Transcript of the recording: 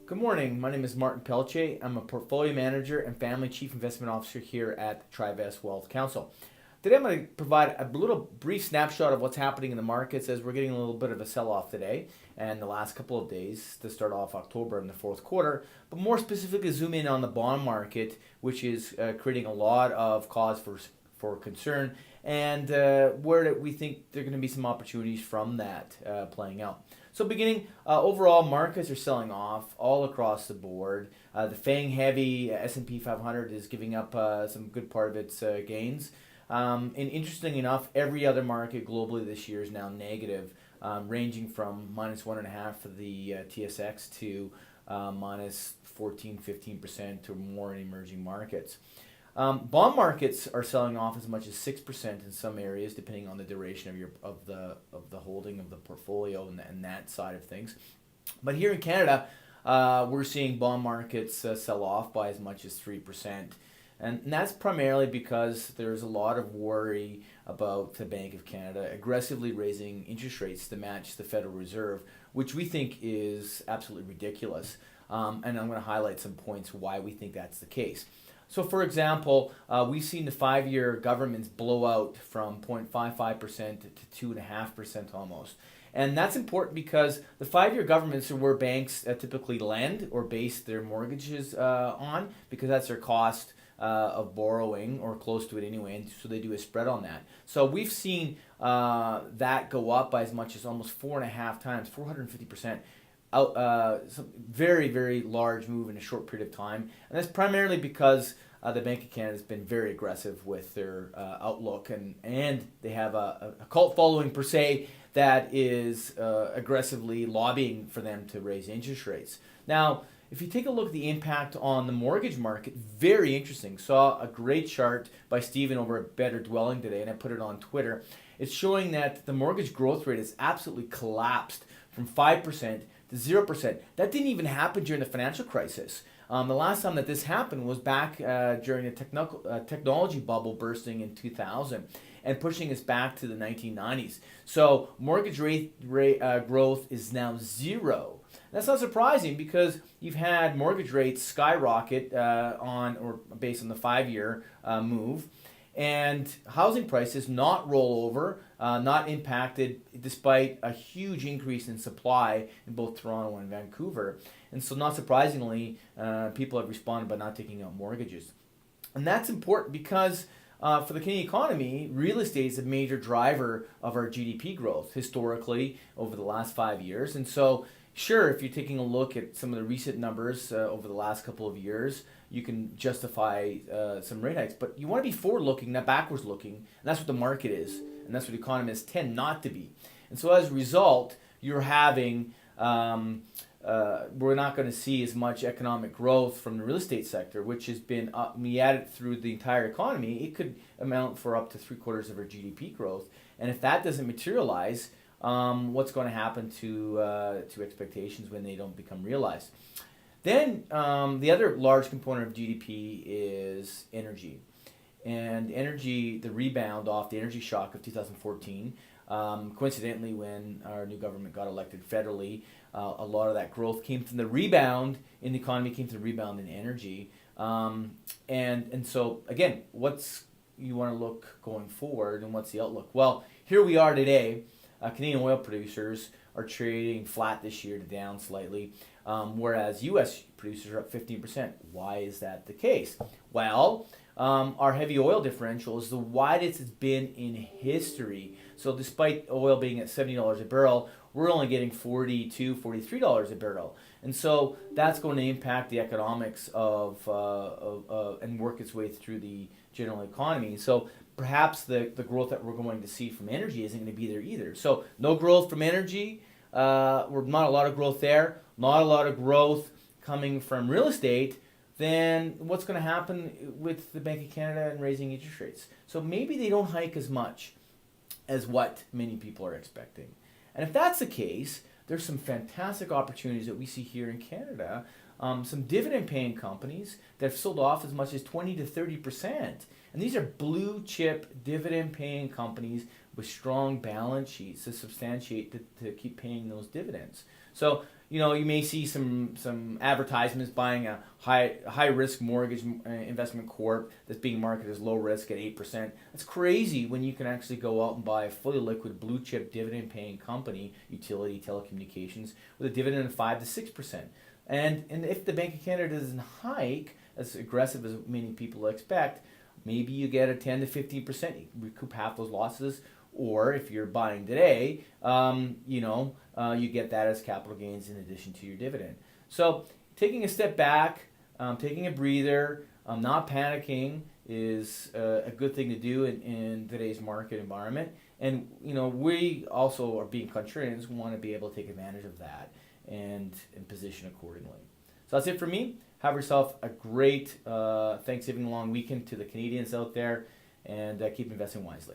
Good morning. My name is Martin Pelche. I'm a portfolio manager and family chief investment officer here at Trivest Wealth Council. Today I'm going to provide a little brief snapshot of what's happening in the markets as we're getting a little bit of a sell-off today and the last couple of days to start off October in the fourth quarter, but more specifically zoom in on the bond market, which is creating a lot of cause for concern and where we think there are going to be some opportunities from that playing out. So beginning, overall markets are selling off all across the board. The FANG heavy S&P 500 is giving up some good part of its gains. And interesting enough, every other market globally this year is now negative, ranging from -1.5% for the TSX to minus 14-15% or more in emerging markets. Bond markets are selling off as much as 6% in some areas, depending on the duration of the holding of the portfolio and that side of things. But here in Canada, we're seeing bond markets sell off by as much as 3%. And that's primarily because there's a lot of worry about the Bank of Canada aggressively raising interest rates to match the Federal Reserve, which we think is absolutely ridiculous. And I'm going to highlight some points why we think that's the case. So, for example, we've seen the 5-year governments blow out from 0.55% to 2.5% almost. And that's important because the 5-year governments are where banks typically lend or base their mortgages on, because that's their cost of borrowing, or close to it anyway, and so they do a spread on that. So we've seen that go up by as much as almost 4.5 times, 450%. Some very, very large move in a short period of time. And that's primarily because the Bank of Canada has been very aggressive with their outlook, and they have a cult following per se that is aggressively lobbying for them to raise interest rates. Now, if you take a look at the impact on the mortgage market, very interesting. Saw a great chart by Stephen over at Better Dwelling today, and I put it on Twitter. It's showing that the mortgage growth rate has absolutely collapsed from 5% to 0%. That didn't even happen during the financial crisis. The last time that this happened was back during the technology bubble bursting in 2000 and pushing us back to the 1990s. So mortgage rate growth is now 0. That's not surprising because you've had mortgage rates skyrocket based on the 5-year move, and housing prices not roll over, not impacted despite a huge increase in supply in both Toronto and Vancouver. And so not surprisingly, people have responded by not taking out mortgages. And that's important because for the Canadian economy, real estate is a major driver of our GDP growth historically over the last 5 years. And so sure, if you're taking a look at some of the recent numbers over the last couple of years, you can justify some rate hikes. But you want to be forward-looking, not backwards-looking, and that's what the market is, and that's what economists tend not to be. And so as a result, you're having we're not going to see as much economic growth from the real estate sector, which has been we add it through the entire economy, it could amount for up to 3/4 of our GDP growth. And if that doesn't materialize, what's going to happen to expectations when they don't become realized? Then the other large component of GDP is energy. And energy, the rebound off the energy shock of 2014, coincidentally when our new government got elected federally, a lot of that growth came from the rebound in the economy, came from the rebound in energy. And so, again, you want to look going forward, and what's the outlook? Well, here we are today. Canadian oil producers are trading flat this year to down slightly, whereas U.S. producers are up 15%. Why is that the case? Well, our heavy oil differential is the widest it's been in history. So despite oil being at $70 a barrel, we're only getting $42, $43 a barrel. And so that's going to impact the economics and work its way through the general economy. So perhaps the growth that we're going to see from energy isn't going to be there either. So no growth from energy. We're not a lot of growth there. Not a lot of growth coming from real estate. Then what's going to happen with the Bank of Canada and raising interest rates? So maybe they don't hike as much as what many people are expecting. And if that's the case, there's some fantastic opportunities that we see here in Canada. Some dividend-paying companies that have sold off as much as 20 to 30%. And these are blue-chip dividend-paying companies with strong balance sheets to substantiate to keep paying those dividends. So, you may see some advertisements buying a high risk mortgage investment corp that's being marketed as low risk at 8%. That's crazy when you can actually go out and buy a fully liquid blue chip dividend paying company, utility, telecommunications, with a dividend of 5 to 6%. And if the Bank of Canada doesn't hike as aggressive as many people expect, maybe you get a 10 to 15%, you recoup half those losses. Or if you're buying today, you get that as capital gains in addition to your dividend. So taking a step back, taking a breather, not panicking is a good thing to do in today's market environment. And we also are being contrarians, want to be able to take advantage of that and position accordingly. So that's it for me. Have yourself a great Thanksgiving long weekend to the Canadians out there, and keep investing wisely.